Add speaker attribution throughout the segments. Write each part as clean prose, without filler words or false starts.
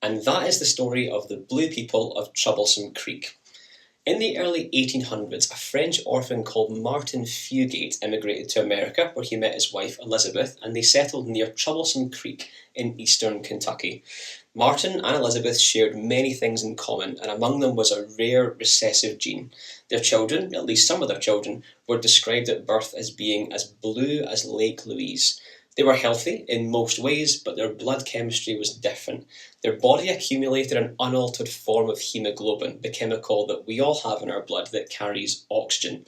Speaker 1: And that is the story of the Blue people of Troublesome Creek. In the early 1800s, a French orphan called Martin Fugate immigrated to America, where he met his wife Elizabeth, and they settled near Troublesome Creek in eastern Kentucky. Martin and Elizabeth shared many things in common, and among them was a rare recessive gene. Their children, at least some of their children, were described at birth as being as blue as Lake Louise. They were healthy in most ways, but their blood chemistry was different. Their body accumulated an unaltered form of hemoglobin, the chemical that we all have in our blood that carries oxygen.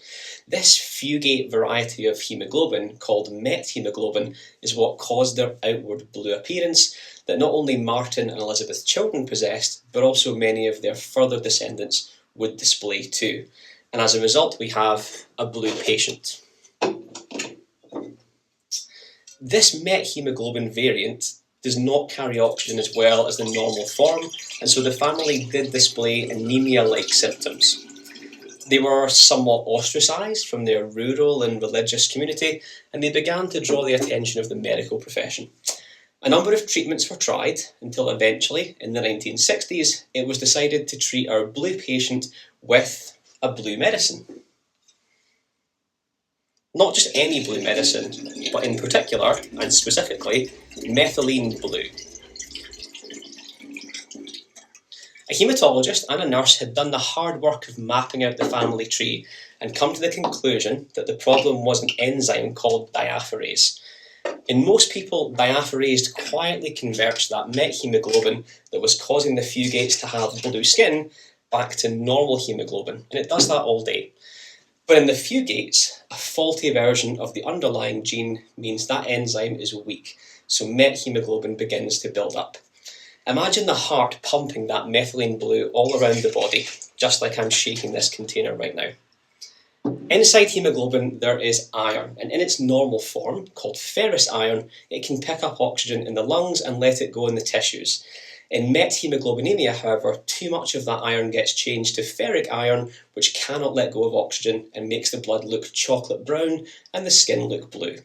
Speaker 1: This Fugate variety of hemoglobin, called methemoglobin, is what caused their outward blue appearance that not only Martin and Elizabeth's children possessed, but also many of their further descendants would display too. And as a result, we have a blue patient. This methemoglobin variant does not carry oxygen as well as the normal form, and so the family did display anemia-like symptoms. They were somewhat ostracised from their rural and religious community, and they began to draw the attention of the medical profession. A number of treatments were tried until eventually, in the 1960s, it was decided to treat our blue patient with a blue medicine. Not just any blue medicine, but in particular, and specifically, methylene blue. A haematologist and a nurse had done the hard work of mapping out the family tree and come to the conclusion that the problem was an enzyme called diapherase. In most people, diapherase quietly converts that methemoglobin that was causing the Fugates to have blue skin back to normal hemoglobin, and it does that all day. But in the Fugates, a faulty version of the underlying gene means that enzyme is weak, so methemoglobin begins to build up. Imagine the heart pumping that methylene blue all around the body, just like I'm shaking this container right now. Inside hemoglobin there is iron, and in its normal form, called ferrous iron, it can pick up oxygen in the lungs and let it go in the tissues. In methemoglobinemia, however, too much of that iron gets changed to ferric iron, which cannot let go of oxygen and makes the blood look chocolate brown and the skin look blue.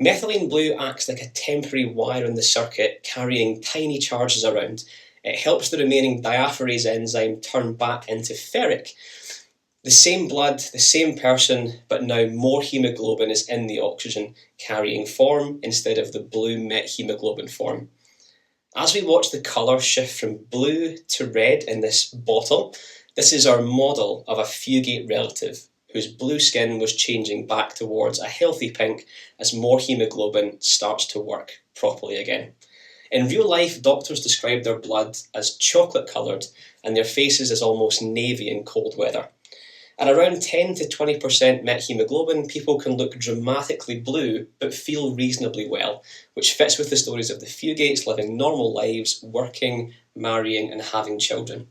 Speaker 1: Methylene blue acts like a temporary wire in the circuit, carrying tiny charges around. It helps the remaining diapherase enzyme turn back into ferric. The same blood, the same person, but now more hemoglobin is in the oxygen-carrying form instead of the blue methemoglobin form. As we watch the colour shift from blue to red in this bottle, this is our model of a Fugate relative whose blue skin was changing back towards a healthy pink as more hemoglobin starts to work properly again. In real life, doctors describe their blood as chocolate coloured and their faces as almost navy in cold weather. At around 10 to 20% methemoglobin, people can look dramatically blue but feel reasonably well, which fits with the stories of the Fugates living normal lives, working, marrying and having children.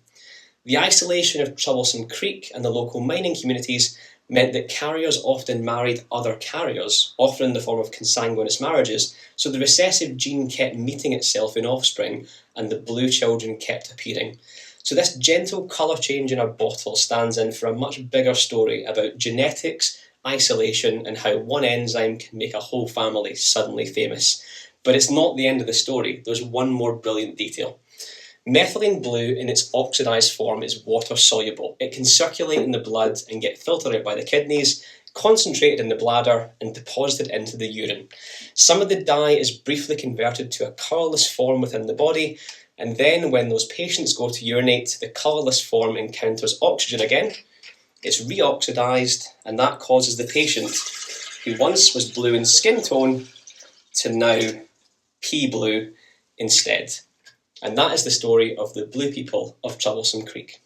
Speaker 1: The isolation of Troublesome Creek and the local mining communities meant that carriers often married other carriers, often in the form of consanguineous marriages, so the recessive gene kept meeting itself in offspring and the blue children kept appearing. So this gentle colour change in our bottle stands in for a much bigger story about genetics, isolation, and how one enzyme can make a whole family suddenly famous. But it's not the end of the story. There's one more brilliant detail. Methylene blue in its oxidised form is water soluble. It can circulate in the blood and get filtered out by the kidneys, concentrated in the bladder and deposited into the urine. Some of the dye is briefly converted to a colourless form within the body, and then when those patients go to urinate, the colourless form encounters oxygen again, it's reoxidised, and that causes the patient, who once was blue in skin tone, to now pea blue instead. And that is the story of the Blue people of Troublesome Creek.